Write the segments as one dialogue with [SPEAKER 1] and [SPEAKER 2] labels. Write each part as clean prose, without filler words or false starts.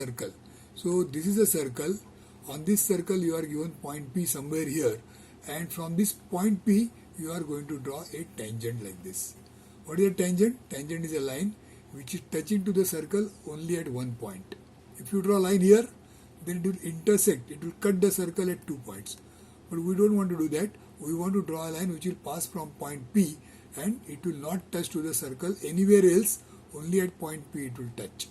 [SPEAKER 1] circle. So this is a circle. On this circle you are given point P somewhere here, and from this point P you are going to draw a tangent like this. What is a tangent? Tangent is a line which is touching to the circle only at one point. If you draw a line here, then it will intersect, it will cut the circle at 2 points. But we don't want to do that. We want to draw a line which will pass from point P and it will not touch to the circle anywhere else, only at point P it will touch.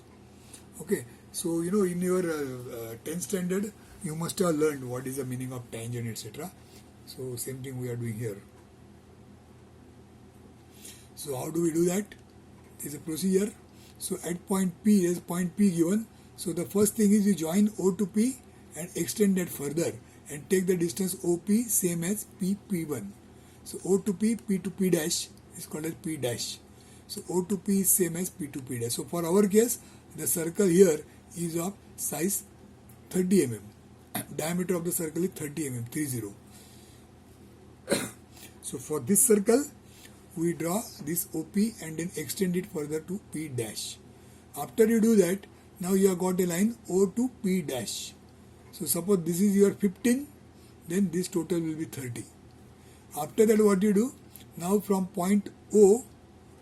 [SPEAKER 1] Okay, so in your 10th standard you must have learned what is the meaning of tangent, etc. So same thing we are doing here. So how do we do that? There is a procedure. So at point P, there is point P given. So the first thing is you join O to P and extend that further and take the distance OP same as P1. So O to P, P to P dash is called as P dash. So O to P is same as P to P dash. So for our case, the circle here is of size 30 mm. Diameter of the circle is 30 mm, 30. So for this circle, we draw this OP and then extend it further to P dash. After you do that, now you have got a line O to P dash. So suppose this is your 15, then this total will be 30. After that what you do? Now from point O,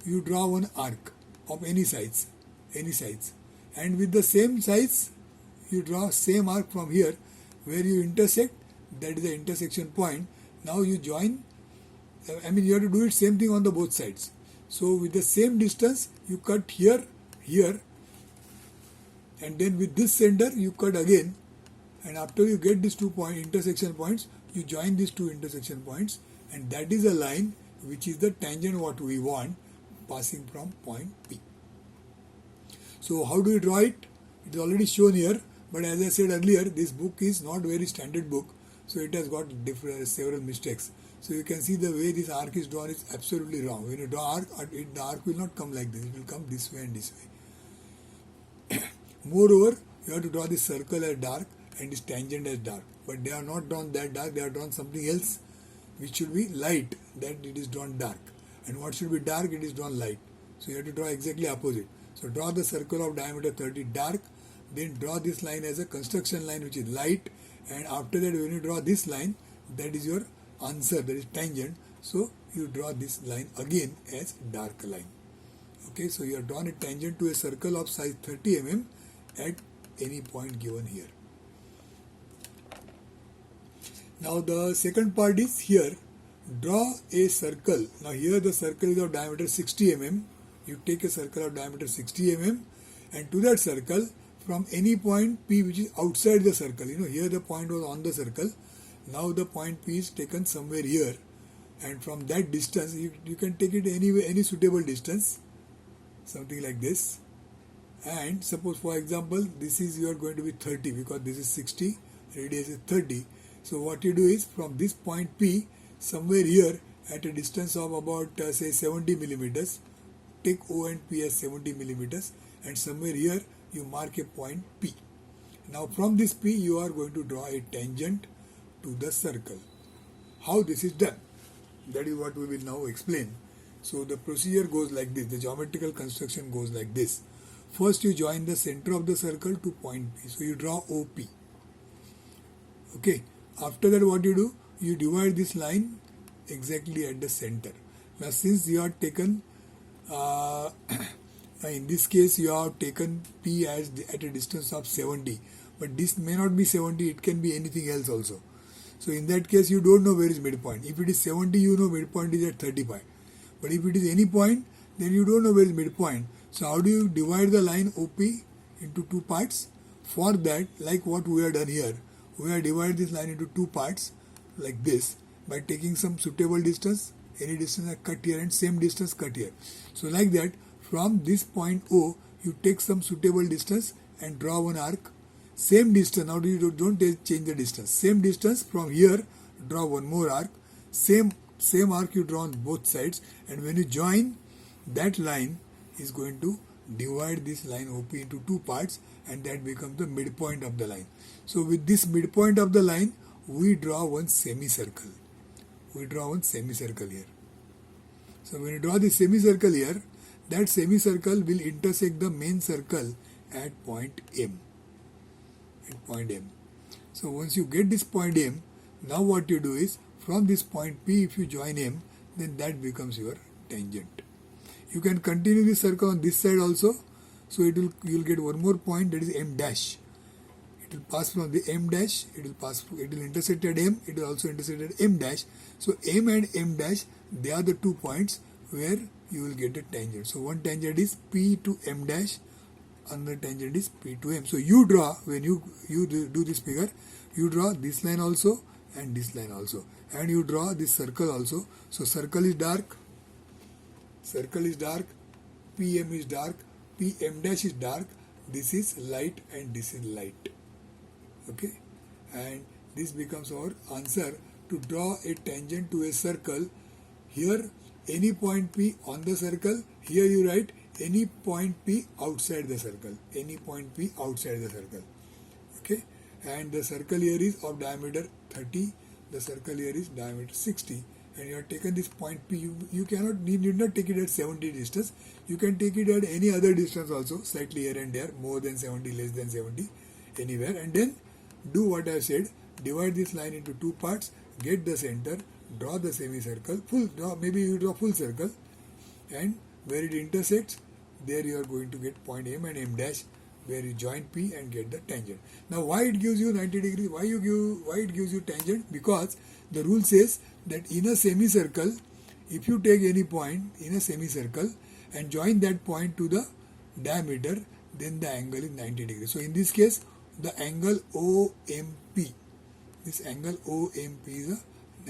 [SPEAKER 1] you draw one arc of any size. And with the same size, you draw same arc from here where you intersect, that is the intersection point. Now you join, you have to do it same thing on the both sides. So with the same distance, you cut here, and then with this center, you cut again. And after you get these two intersection points, you join these two intersection points, and that is a line which is the tangent what we want passing from point P. So how do you draw it? It is already shown here, but as I said earlier, this book is not very standard book, so it has got several mistakes. So you can see the way this arc is drawn is absolutely wrong. When you draw arc, the arc will not come like this. It will come this way and this way. Moreover, you have to draw this circle as dark and this tangent as dark. But they are not drawn that dark. They are drawn something else which should be light. That it is drawn dark. And what should be dark, it is drawn light. So you have to draw exactly opposite. So draw the circle of diameter 30 dark. Then draw this line as a construction line which is light. And after that, when you draw this line, that is your answer, that is tangent. So you draw this line again as dark line. Okay, so you have drawn a tangent to a circle of size 30 mm at any point given here. Now the second part is here. Draw a circle. Now here the circle is of diameter 60 mm. You take a circle of diameter 60 mm, and to that circle, from any point P which is outside the circle, here the point was on the circle. Now the point P is taken somewhere here, and from that distance you can take it any suitable distance, something like this. And suppose for example this is you are going to be 30 because this is 60, radius is 30. So what you do is from this point P somewhere here at a distance of about say 70 millimeters, take O and P as 70 millimeters, and somewhere here you mark a point P. Now from this P you are going to draw a tangent to the circle. How this is done? That is what we will now explain. So the procedure goes like this. The geometrical construction goes like this. First you join the center of the circle to point P. So you draw OP. Okay. After that what you do? You divide this line exactly at the center. Now since you have taken in this case you have taken P as at a distance of 70, but this may not be 70, it can be anything else also. So in that case you don't know where is midpoint. If it is 70, you know midpoint is at 35. But if it is any point, then you don't know where is midpoint. So how do you divide the line OP into two parts? For that, like what we have done here, we have divided this line into two parts like this by taking some suitable distance, any distance I cut here and same distance cut here. So like that, from this point O, you take some suitable distance and draw one arc. Same distance, now you don't change the distance. Same distance from here, draw one more arc. Same arc you draw on both sides, and when you join, that line is going to divide this line OP into two parts, and that becomes the midpoint of the line. So with this midpoint of the line, we draw one semicircle. We draw one semicircle here. So when you draw the semicircle here, that semicircle will intersect the main circle at point M. at point M. So once you get this point M, now what you do is from this point P, if you join M, then that becomes your tangent. You can continue this circle on this side also. So you will get one more point, that is M dash. It will pass from the M dash, it will intersect at M, it will also intersect at M dash. So M and M dash, they are the 2 points where you will get a tangent. So one tangent is P to M dash, another tangent is P to M. So you draw, when you do this figure, you draw this line also and this line also. And you draw this circle also. So circle is dark, PM is dark, PM dash is dark, this is light and this is light. Okay, and this becomes our answer to draw a tangent to a circle. Here any point P on the circle, here you write any point P outside the circle, okay, and the circle here is of diameter 30, the circle here is diameter 60, and you have taken this point P. You need not take it at 70 distance, you can take it at any other distance also, slightly here and there, more than 70, less than 70, anywhere, and then do what I said, divide this line into 2 parts, get the center, draw the semicircle, maybe you draw full circle, and where it intersects, there you are going to get point M and M dash, where you join P and get the tangent. Now why it gives you 90 degrees, why it gives you tangent? Because the rule says that in a semicircle, if you take any point in a semicircle and join that point to the diameter, then the angle is 90 degrees. So in this case, the angle OMP, this angle OMP is a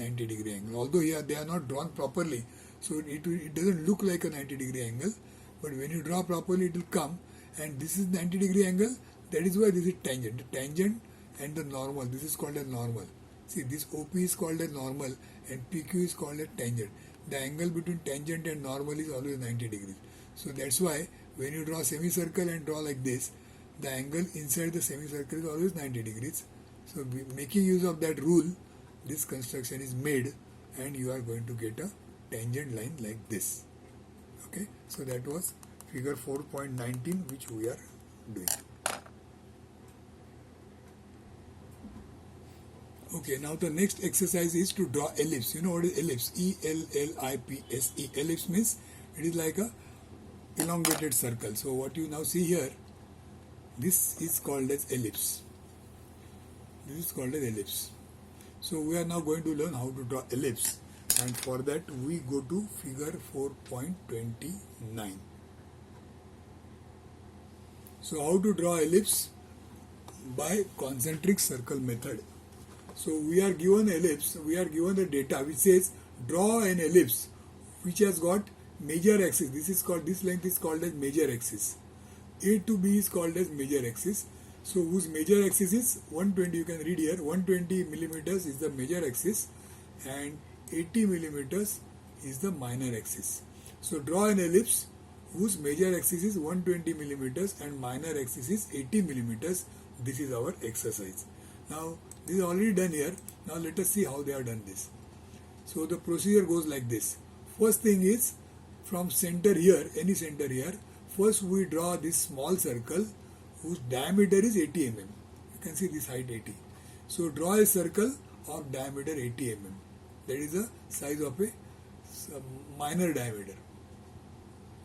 [SPEAKER 1] 90 degree angle. Although here they are not drawn properly, so it doesn't look like a 90 degree angle, but when you draw properly it will come, and this is 90 degree angle, that is why this is tangent. The tangent and the normal, this is called a normal. See, this OP is called a normal and PQ is called a tangent. The angle between tangent and normal is always 90 degrees. So that's why when you draw semicircle and draw like this, the angle inside the semicircle is always 90 degrees. So making use of that rule, this construction is made and you are going to get a tangent line like this. Okay, so that was figure 4.19 which we are doing. Okay, now the next exercise is to draw ellipse. You know what is ellipse? E-L-L-I-P-S-E. Ellipse means it is like a elongated circle. So what you now see here, this is called as ellipse. This is called as ellipse. So we are now going to learn how to draw ellipse, and for that we go to figure 4.29. So how to draw ellipse? By concentric circle method. So we are given ellipse, we are given the data which says draw an ellipse which has got major axis. This length is called as major axis. A to B is called as major axis. So whose major axis is 120, you can read here, 120 millimeters is the major axis and 80 millimeters is the minor axis. So draw an ellipse whose major axis is 120 millimeters and minor axis is 80 millimeters. This is our exercise. Now this is already done here. Now let us see how they have done this. So the procedure goes like this. First thing is, from center here, any center here, first we draw this small circle whose diameter is 80 mm. You can see this height 80. So draw a circle of diameter 80 mm. That is the size of a minor diameter.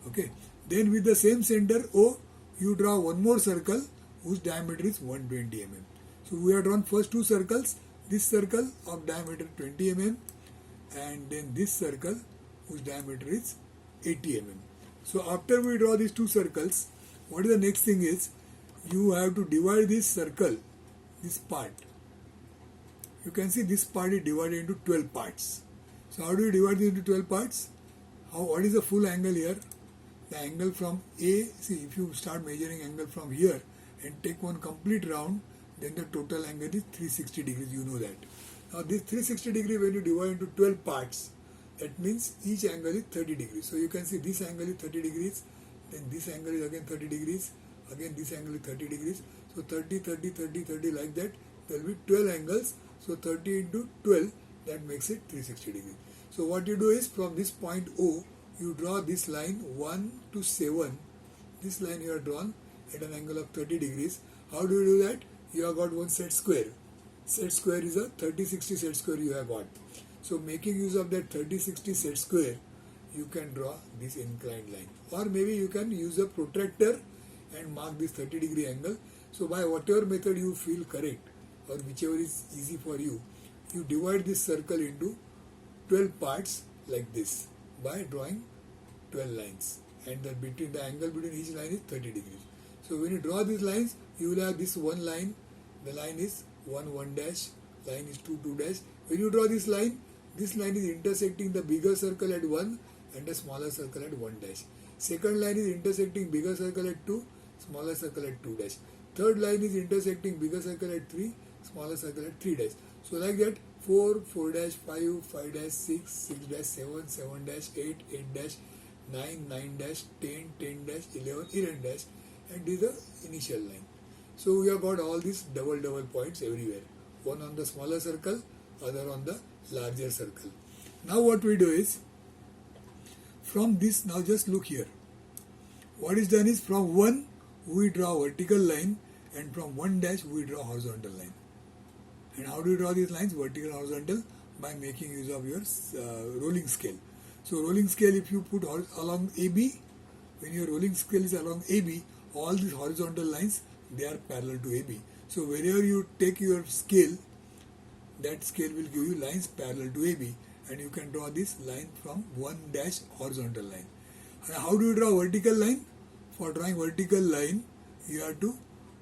[SPEAKER 1] Okay. Then with the same center O, you draw one more circle whose diameter is 120 mm. So we have drawn first two circles, this circle of diameter 20 mm and then this circle whose diameter is 80 mm. So after we draw these two circles, what is the next thing is, you have to divide this circle, this part. You can see this part is divided into 12 parts. So how do you divide it into 12 parts? What is the full angle here? The angle from A, see if you start measuring angle from here and take one complete round, then the total angle is 360 degrees, you know that. Now this 360 degree when you divide into 12 parts, that means each angle is 30 degrees. So you can see this angle is 30 degrees, then this angle is again 30 degrees, again this angle is 30 degrees. So 30, 30, 30, 30 like that, there will be 12 angles. So 30 into 12, that makes it 360 degrees. So what you do is, from this point O, you draw this line 1 to 7. This line you have drawn at an angle of 30 degrees. How do you do that? you have got one set square. Set square is a 30-60 set square you have got. So making use of that 30-60 set square, you can draw this inclined line. Or maybe you can use a protractor and mark this 30-degree angle. So by whatever method you feel correct or whichever is easy for you, you divide this circle into 12 parts like this by drawing 12 lines. And the angle between each line is 30 degrees. So when you draw these lines, you will have this one line. The line is 1, 1 dash. Line is 2, 2 dash. When you draw this line is intersecting the bigger circle at 1 and the smaller circle at 1 dash. Second line is intersecting bigger circle at 2, smaller circle at 2 dash. Third line is intersecting bigger circle at 3, smaller circle at 3 dash. So like that, 4, 4 dash, 5, 5 dash, 6, 6 dash, 7, 7 dash, 8, 8 dash, 9, 9 dash, 10, 10 dash, 11, 11 dash, and this is the initial line. So we have got all these double points everywhere. One on the smaller circle, other on the larger circle. Now what we do is, from this, now just look here. What is done is, from 1 we draw vertical line, and from 1 dash we draw horizontal line. And how do you draw these lines, vertical and horizontal? By making use of your rolling scale. So rolling scale, if you put along AB, when your rolling scale is along AB, all these horizontal lines, they are parallel to AB. So wherever you take your scale, that scale will give you lines parallel to AB, and you can draw this line from 1 dash horizontal line. And how do you draw vertical line? For drawing vertical line, you have to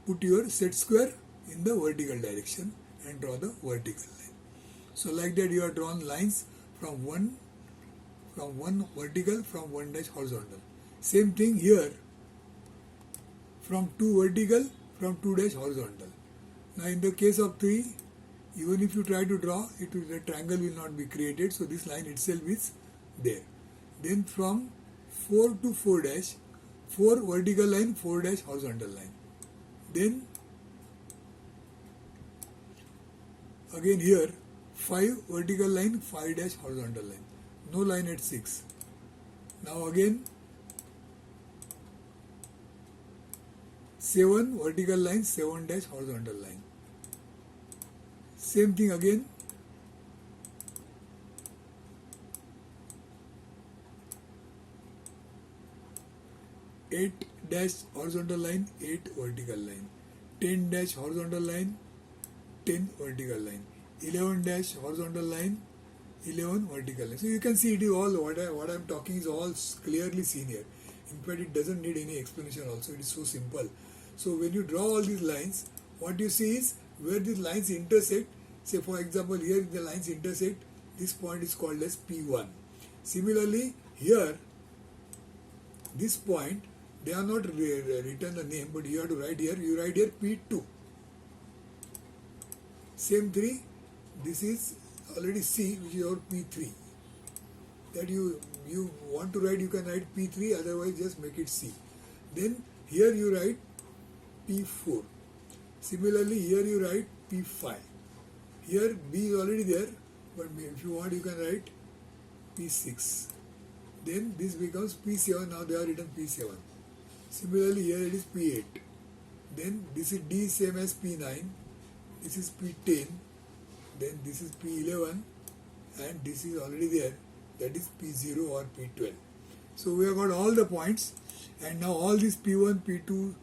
[SPEAKER 1] put your set square in the vertical direction and draw the vertical line. So like that, you have drawn lines from one vertical, from 1 dash horizontal. Same thing here, from 2 vertical, from 2 dash horizontal. Now in the case of 3, even if you try to draw, the triangle will not be created, so this line itself is there. Then from 4 to 4 dash, 4 vertical line, 4 dash horizontal line. Then again here, 5 vertical line, 5 dash horizontal line. No line at 6. Now again 7 vertical line, 7 dash horizontal line. Same thing again. Eight dash horizontal line, 8 vertical line. 10 dash horizontal line, 10 vertical line. 11 dash horizontal line, 11 vertical line. So you can see it is all what I am talking is all clearly seen here. In fact, it doesn't need any explanation also. It is so simple. So when you draw all these lines, what you see is where these lines intersect. Say for example, here the lines intersect. This point is called as P1. Similarly, here, this point, they are not written the name, but you have to write here. You write here P2. Same 3. This is already C, which is your P3. That you want to write, you can write P3, otherwise just make it C. Then here you write P4. Similarly, here you write P5. Here B is already there, but if you want, you can write P6. Then this becomes P7. Now they are written P7. Similarly, here it is P8. Then this is D, same as P9. This is P10. Then this is P11, and this is already there. That is P0 or P12. So we have got all the points, and now all these P1, P2,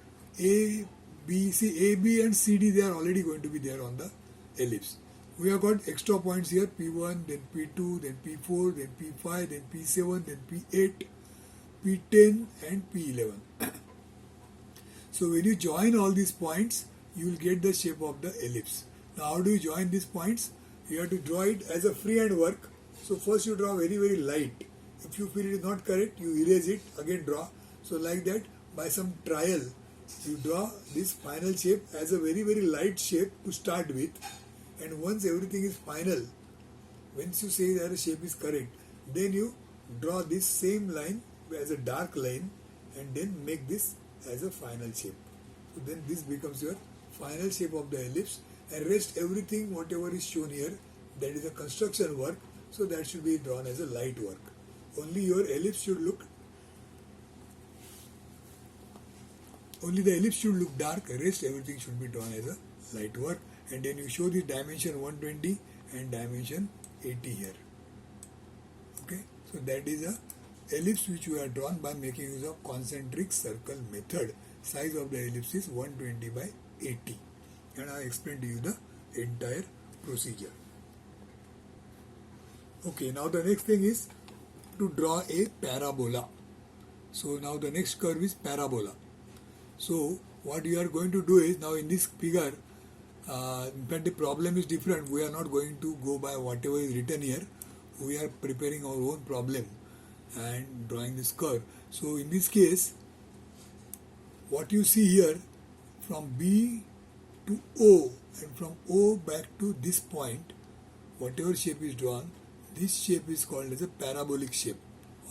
[SPEAKER 1] A, B, and CD, they are already going to be there on the ellipse. We have got extra points here, P1, then P2, then P4, then P5, then P7, then P8, P10 and P11. So when you join all these points, you will get the shape of the ellipse. Now how do you join these points? You have to draw it as a freehand work. So first you draw very light. If you feel it is not correct, you erase it, again draw. So like that, by some trial, you draw this final shape as a very light shape to start with. And once everything is final, once you say that the shape is correct, then you draw this same line as a dark line and then make this as a final shape. So then this becomes your final shape of the ellipse, and rest everything whatever is shown here, that is a construction work, so that should be drawn as a light work. Only your ellipse should look only the ellipse should look dark, rest everything should be drawn as a light work, and then you show the dimension 120 and dimension 80 here. Okay, so that is a ellipse which we are drawn by making use of concentric circle method. Size of the ellipse is 120 by 80, and I explained to you the entire procedure. Okay, now the next thing is to draw a parabola. So now the next curve is parabola. So what you are going to do is, now in this figure, in fact the problem is different. We are not going to go by whatever is written here. We are preparing our own problem and drawing this curve. So in this case, what you see here, from B to O and from O back to this point, whatever shape is drawn, this shape is called as a parabolic shape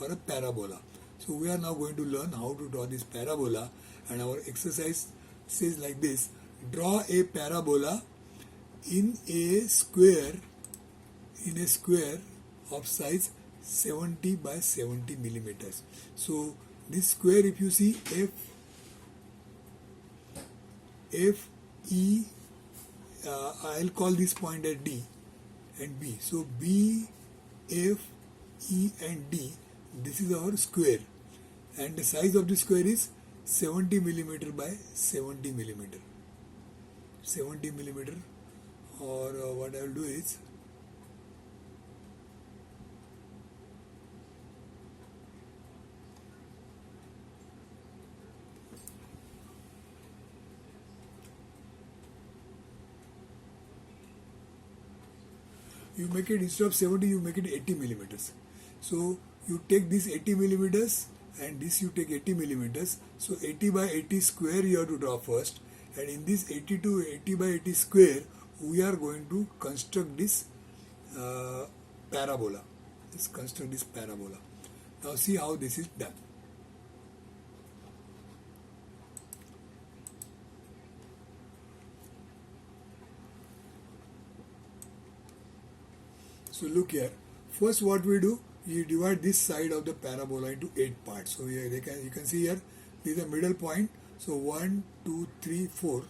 [SPEAKER 1] or a parabola. So we are now going to learn how to draw this parabola, and our exercise says like this: draw a parabola in a square of size 70 by 70 millimeters. So this square, if you see I'll call this point as D and B. So B, F, E and D, this is our square, and the size of the square is 70 millimeter by 70 millimeter. 70 millimeter, or what I will do is, you make it, instead of 70 you make it 80 millimeters. So you take this 80 millimeters and this you take 80 millimeters. So 80 by 80 square you have to draw first, and in this 80 to 80 by 80 square we are going to construct this parabola. Let's construct this parabola. Now see how this is done. So look here. First what we do, you divide this side of the parabola into 8 parts. So here you can see here, this is the middle point. So 1, 2, 3, 4.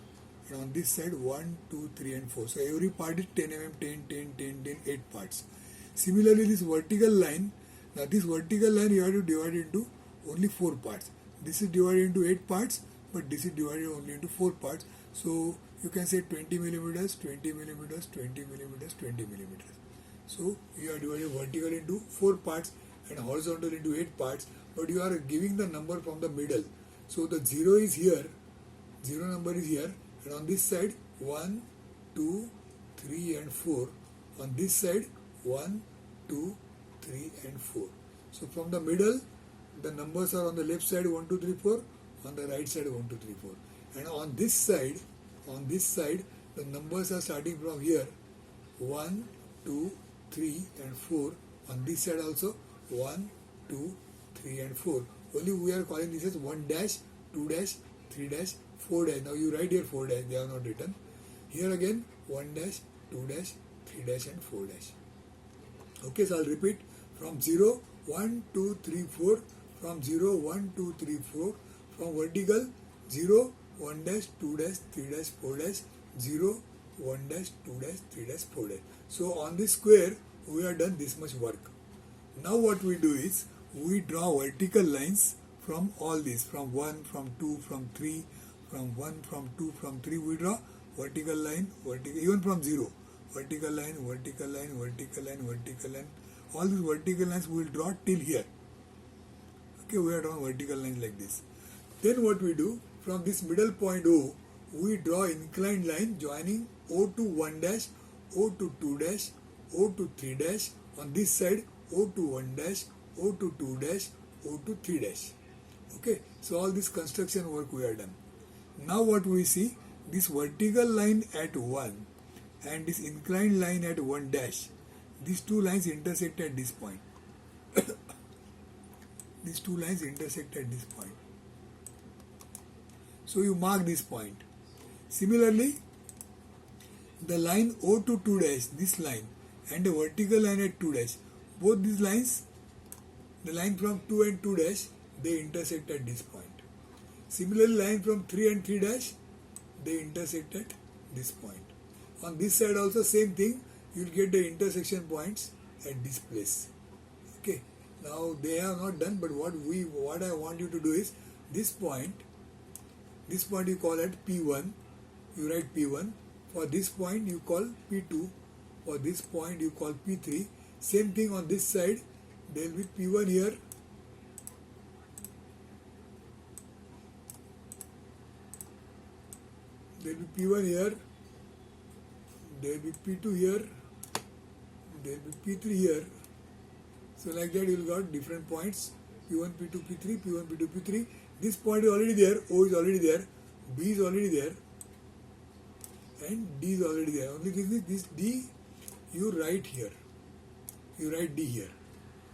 [SPEAKER 1] And on this side 1, 2, 3 and 4. So every part is 10 mm, 10, 10, 10, 10, 8 parts. Similarly this vertical line, now this vertical line you have to divide into only 4 parts. This is divided into 8 parts, but this is divided only into 4 parts. So you can say 20 millimeters, 20 millimeters, 20 millimeters, 20 millimeters. So you are dividing vertical into 4 parts and horizontal into 8 parts, but you are giving the number from the middle. So the 0 is here, 0 number is here, and on this side 1, 2, 3 and 4. On this side 1, 2, 3 and 4. So from the middle the numbers are on the left side 1, 2, 3, 4, on the right side 1, 2, 3, 4. And on this side the numbers are starting from here 1, 2, 3 and 4. On this side also 1, 2, 3 and 4. Only we are calling this as 1 dash, 2 dash, 3 dash, 4 dash. Now you write here 4 dash, they are not written. Here again 1 dash, 2 dash, 3 dash and 4 dash. Okay, so I'll repeat from 0, 1, 2, 3, 4. From 0, 1, 2, 3, 4. From vertical 0, 1 dash, 2 dash, 3 dash, 4 dash, 0, 1 dash, 2 dash, 3 dash, 4 dash. So on this square we have done this much work. Now what we do is we draw vertical lines from all these, from 1, from 2, from 3, from 1, from 2, from 3. We draw vertical line, even from 0. Vertical line, vertical line, vertical line, vertical line. All these vertical lines we will draw till here. Okay, we have drawn vertical lines like this. Then what we do, from this middle point O, we draw inclined line joining O to 1 dash, O to 2 dash, O to 3 dash. On this side O to 1 dash, O to 2 dash, O to 3 dash. Okay, so all this construction work we have done. Now what we see, this vertical line at 1 and this inclined line at 1 dash, these two lines intersect at this point. These two lines intersect at this point. So you mark this point. Similarly, the line O to 2 dash, this line, and the vertical line at 2 dash, both these lines, the line from 2 and 2 dash, they intersect at this point. Similarly, line from 3 and 3 dash, they intersect at this point. On this side also same thing, you will get the intersection points at this place. Okay. Now they have not done, but what I want you to do is this point you call it P1, you write P1. For this point you call P2. For this point you call P3. Same thing on this side, there will be P1 here, there will be P1 here, there will be P2 here, there will be P3 here. So like that you will got different points, P1, P2, P3, P1, P2, P3. This point is already there, O is already there, B is already there, and D is already there. Only thing is this D you write here, you write D here.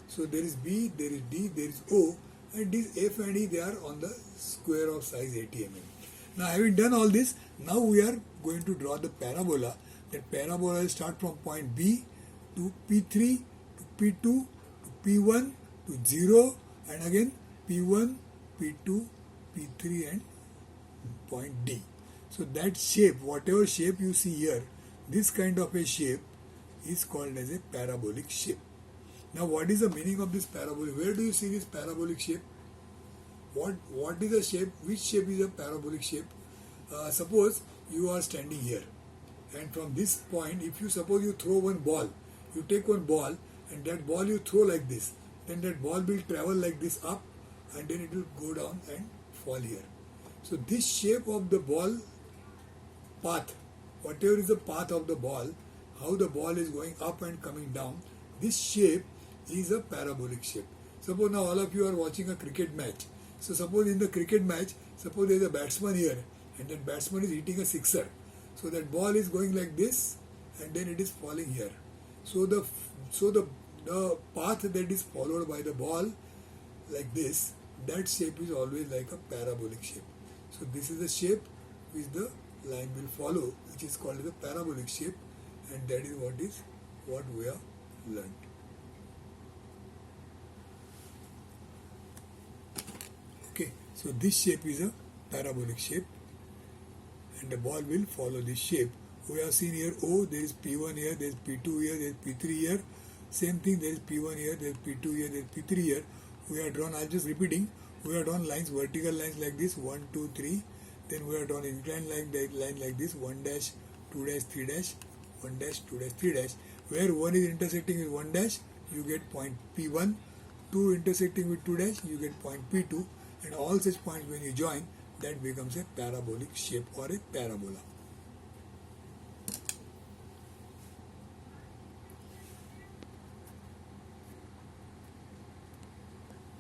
[SPEAKER 1] So there is B, there is D, there is O, and these F and E, they are on the square of size 80 mm. Now having done all this, now we are going to draw the parabola. That parabola will start from point B to P3 to P2 to P1 to 0, and again P1, P2, P3 and point D. So that shape, whatever shape you see here, this kind of a shape is called as a parabolic shape. Now what is the meaning of this parabolic? Where do you see this parabolic shape? What is the shape? Which shape is a parabolic shape? Suppose you are standing here, and from this point, if you suppose you throw one ball, you take one ball and that ball you throw like this, then that ball will travel like this up, and then it will go down and fall here. So this shape of the ball path, whatever is the path of the ball, how the ball is going up and coming down, this shape is a parabolic shape. Suppose now all of you are watching a cricket match. So suppose in the cricket match, suppose there is a batsman here, and that batsman is hitting a sixer. So that ball is going like this, and then it is falling here. So the path that is followed by the ball like this, that shape is always like a parabolic shape. So this is the shape which the line will follow, which is called the parabolic shape, and that is what we have learned. Okay, so this shape is a parabolic shape, and the ball will follow this shape. We have seen here O, there is P1 here, there is P2 here, there is P3 here. Same thing, there is P1 here, there is P2 here, there is P3 here. We have drawn, I am just repeating, we have drawn lines, vertical lines like this, 1, 2, 3. Then we have drawn inclined line like this, 1 dash, 2 dash, 3 dash, 1 dash, 2 dash, 3 dash. Where 1 is intersecting with 1 dash, you get point P1. 2 intersecting with 2 dash, you get point P2. And all such points when you join, that becomes a parabolic shape or a parabola.